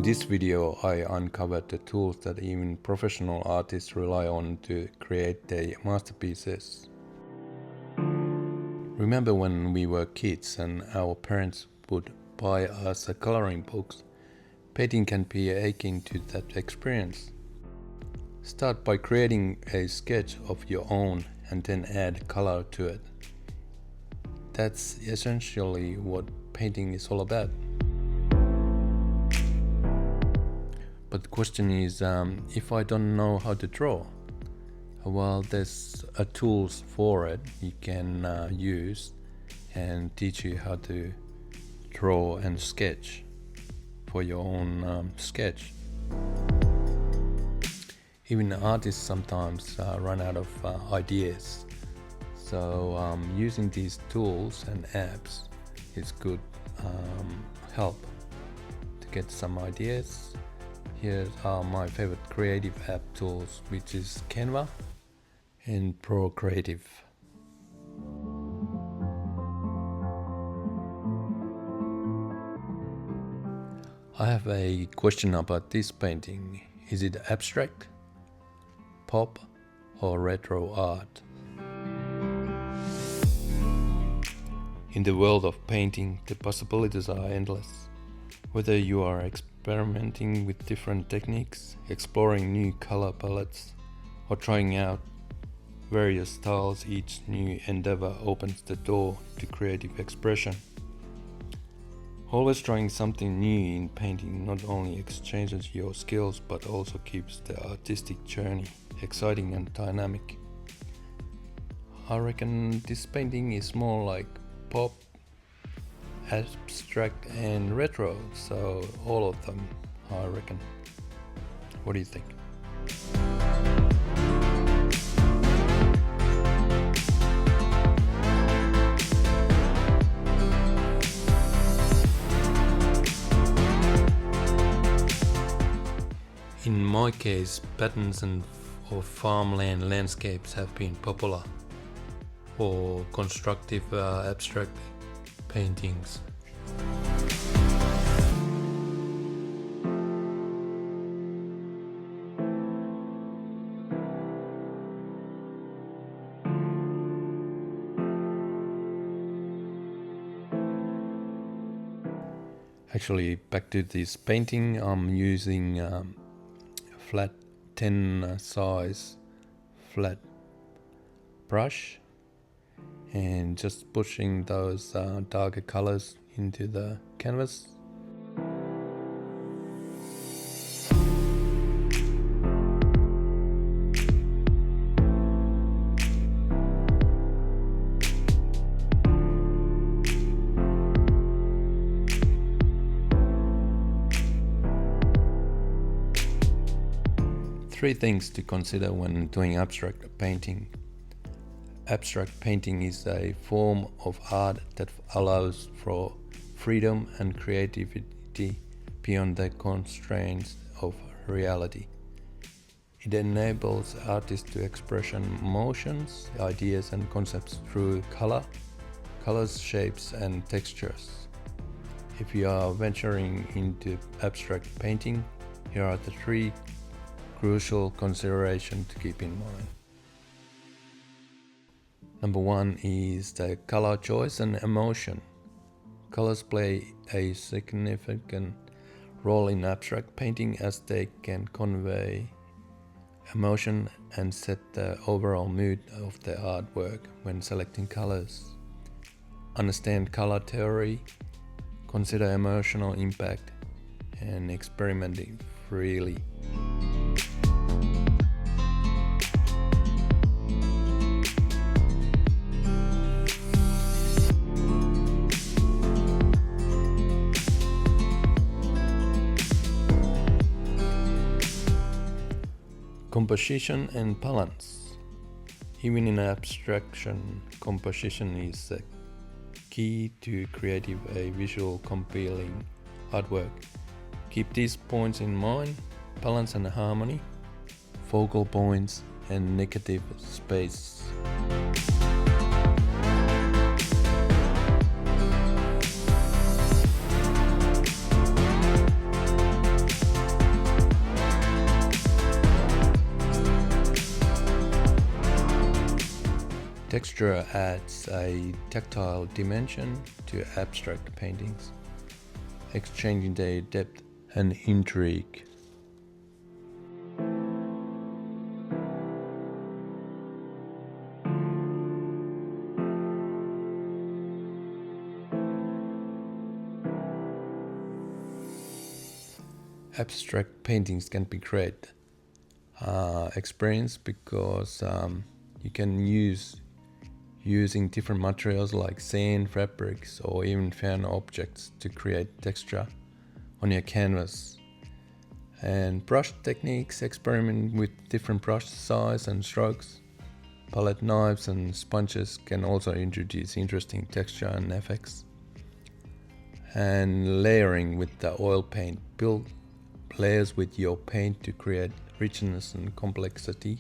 this video, I uncovered the tools that even professional artists rely on to create their masterpieces. Remember when we were kids and our parents would buy us coloring books? Painting can be akin to that experience. Start by creating a sketch of your own and then add color to it. That's essentially what painting is all about. But the question is, if I don't know how to draw? Well, there's tools for it you can use and teach you how to draw and sketch for your own sketch. Even artists sometimes run out of ideas, so using these tools and apps is good help to get some ideas. Here are my favorite creative app tools, which is Canva and Procreate. I have a question about this painting. Is it abstract, pop, or retro art? In the world of painting, the possibilities are endless. Whether you are experimenting with different techniques, exploring new color palettes, or trying out various styles, each new endeavor opens the door to creative expression. Always trying something new in painting not only exchanges your skills but also keeps the artistic journey exciting and dynamic. I reckon this painting is more like pop, abstract and retro, so all of them, I reckon. What do you think? In my case, patterns or farmland landscapes have been popular for constructive abstract paintings. Actually, back to this painting, I'm using flat 10 size flat brush and just pushing those darker colors into the canvas. Three things to consider when doing abstract painting. Abstract painting is a form of art that allows for freedom and creativity beyond the constraints of reality. It enables artists to express emotions, ideas and concepts through colors, shapes and textures. If you are venturing into abstract painting, here are the three crucial considerations to keep in mind. Number one is the color choice and emotion. Colors play a significant role in abstract painting as they can convey emotion and set the overall mood of the artwork when selecting colors. Understand color theory, consider emotional impact, and experimenting freely. Composition and balance. Even in abstraction, composition is the key to creating a visual compelling artwork. Keep these points in mind: balance and harmony, focal points and negative space. Texture adds a tactile dimension to abstract paintings, exchanging their depth and intrigue. Abstract paintings can be great experience because you can using different materials like sand, fabrics, or even found objects to create texture on your canvas. And brush techniques, experiment with different brush size and strokes. Palette knives and sponges can also introduce interesting texture and effects. And layering with the oil paint. Build layers with your paint to create richness and complexity.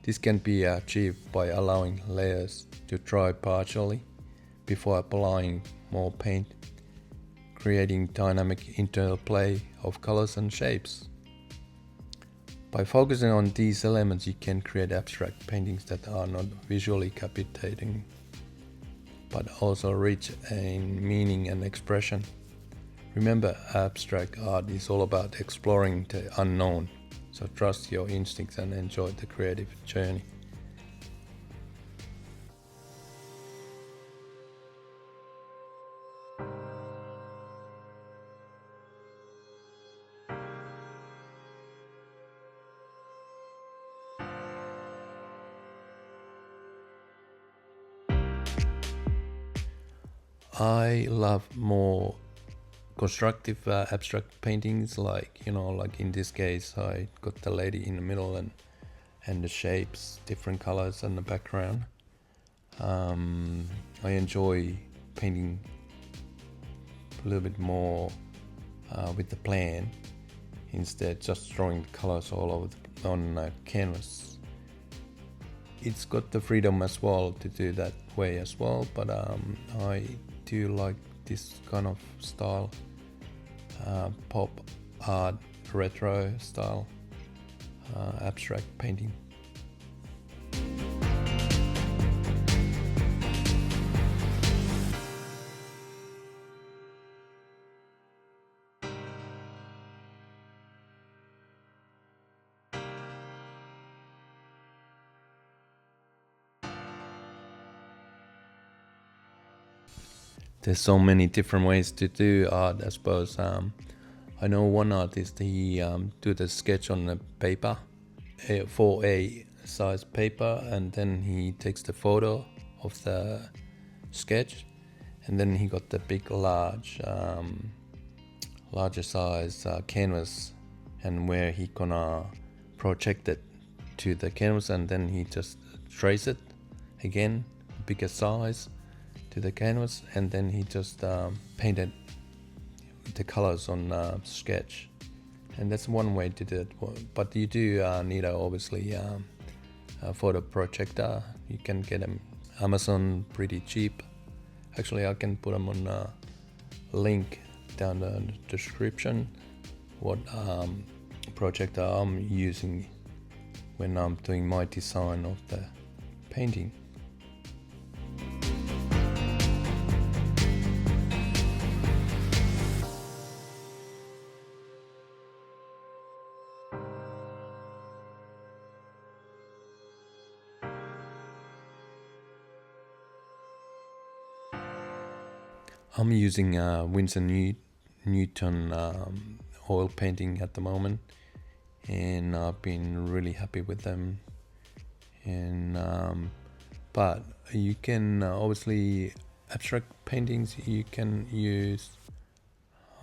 This can be achieved by allowing layers to dry partially before applying more paint, creating dynamic interplay of colors and shapes. By focusing on these elements, you can create abstract paintings that are not visually captivating, but also rich in meaning and expression. Remember, abstract art is all about exploring the unknown, so trust your instincts and enjoy the creative journey. I love more constructive abstract paintings, like in this case I got the lady in the middle and the shapes, different colors and the background. I enjoy painting a little bit more with the plan instead just drawing colors all over on canvas. It's got the freedom as well to do that way as well, but I do like this kind of style, pop art, retro style, abstract painting. There's so many different ways to do art, I suppose. I know one artist, he do the sketch on a paper, for a size paper, and then he takes the photo of the sketch, and then he got the big larger size canvas, and where he gonna project it to the canvas, and then he just trace it again, bigger size to the canvas, and then he just painted the colors on sketch. And that's one way to do it, but you do need obviously a photo projector. You can get them Amazon pretty cheap. Actually, I can put them on a link down the description what projector I'm using when I'm doing my design of the painting. I'm using Winsor Newton oil painting at the moment, and I've been really happy with them. And but you can obviously abstract paintings. You can use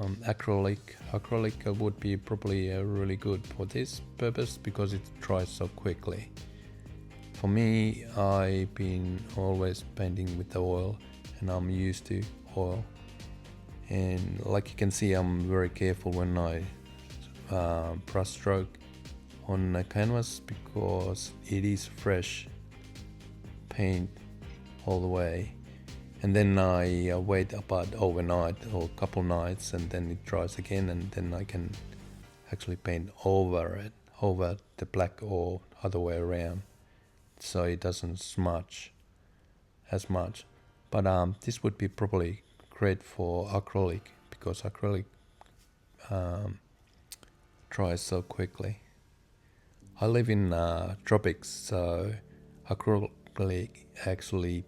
acrylic. Acrylic would be probably really good for this purpose because it dries so quickly. For me, I've been always painting with the oil, and I'm used to oil. And like you can see, I'm very careful when I brush stroke on a canvas because it is fresh paint all the way. And then I wait about overnight or a couple nights, and then it dries again, and then I can actually paint over the black or other way around, so it doesn't smudge. as much. But this would be probably great for acrylic, because acrylic dries so quickly. I live in tropics, so acrylic actually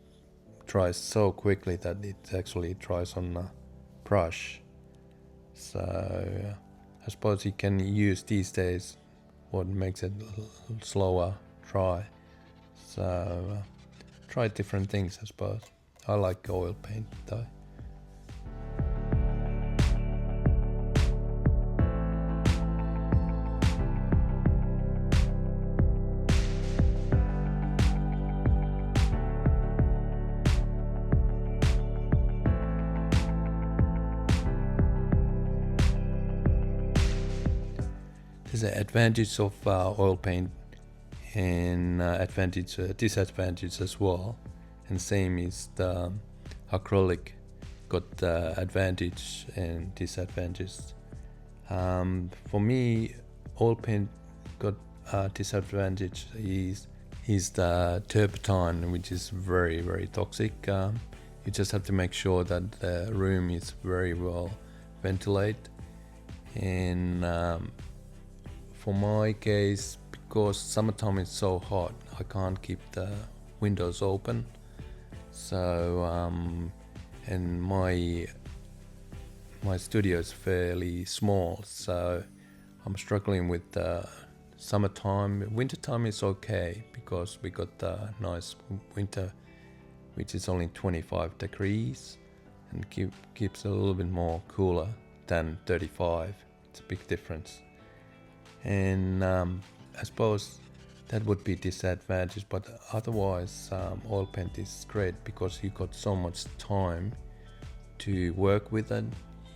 dries so quickly that it actually dries on a brush. So I suppose you can use these days what makes it slower dry. So try different things, I suppose. I like oil paint though. There's an advantage of oil paint and disadvantage as well. And same is the acrylic got the advantage and disadvantage. For me, oil paint got disadvantage is the turpentine, which is very, very toxic. You just have to make sure that the room is very well ventilated. And for my case, because summertime is so hot, I can't keep the windows open. So and my studio is fairly small, so I'm struggling with the summertime. Wintertime is okay because we got the nice winter, which is only 25 degrees and keeps a little bit more cooler than 35. It's a big difference. And I suppose that would be disadvantage, but otherwise oil paint is great because you got so much time to work with it.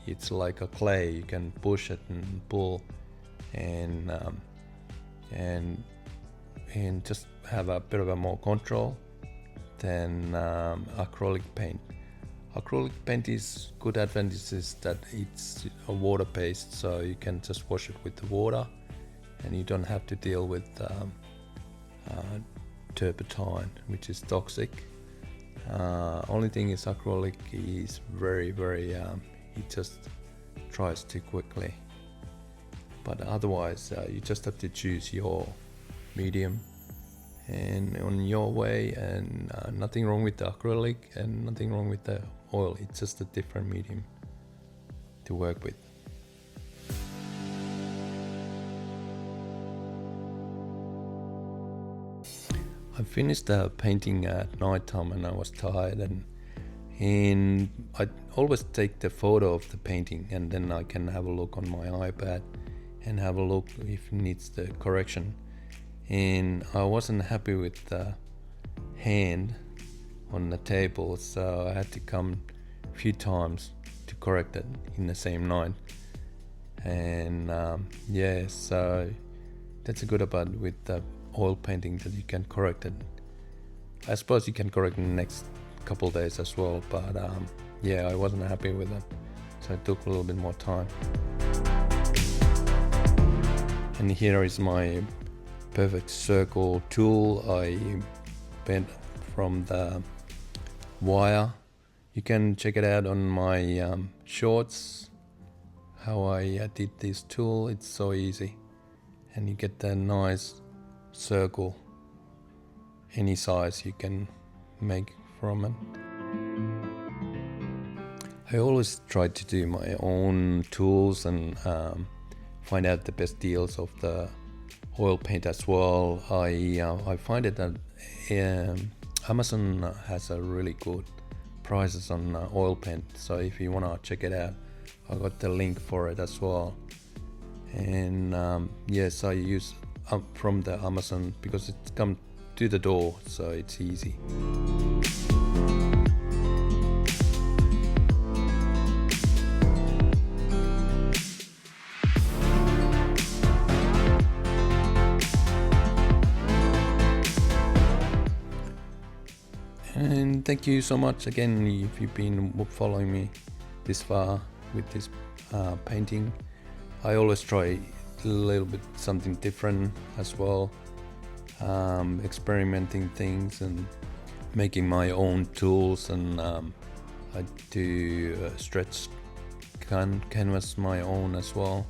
It's like a clay, you can push it and pull and just have a bit of a more control than acrylic paint. Acrylic paint is good advantage is that it's a water based, so you can just wash it with the water and you don't have to deal with turpentine, which is toxic. Only thing is acrylic is very, very it just dries too quickly. But otherwise you just have to choose your medium and on your way, and nothing wrong with the acrylic and nothing wrong with the oil. It's just a different medium to work with. I finished the painting at night time and I was tired, and I always take the photo of the painting and then I can have a look on my iPad and have a look if it needs the correction. And I wasn't happy with the hand on the table, so I had to come a few times to correct it in the same night. And so that's a good about with the oil painting, that you can correct it. I suppose you can correct in the next couple days as well, but I wasn't happy with it, so it took a little bit more time. And here is my perfect circle tool I bent from the wire. You can check it out on my shorts, how I did this tool. It's so easy, and you get the nice circle, any size you can make from it. I always try to do my own tools and find out the best deals of the oil paint as well. I find it that Amazon has a really good prices on oil paint, so if you want to check it out, I got the link for it as well. And yes, I use from the Amazon because it's come to the door, so it's easy. And thank you so much again if you've been following me this far with this painting. I always try a little bit something different as well, experimenting things and making my own tools, and I do stretch canvas my own as well.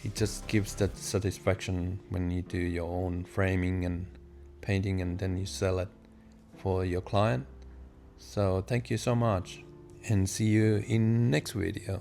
It just gives that satisfaction when you do your own framing and painting and then you sell it for your client. So thank you so much, and see you in next video.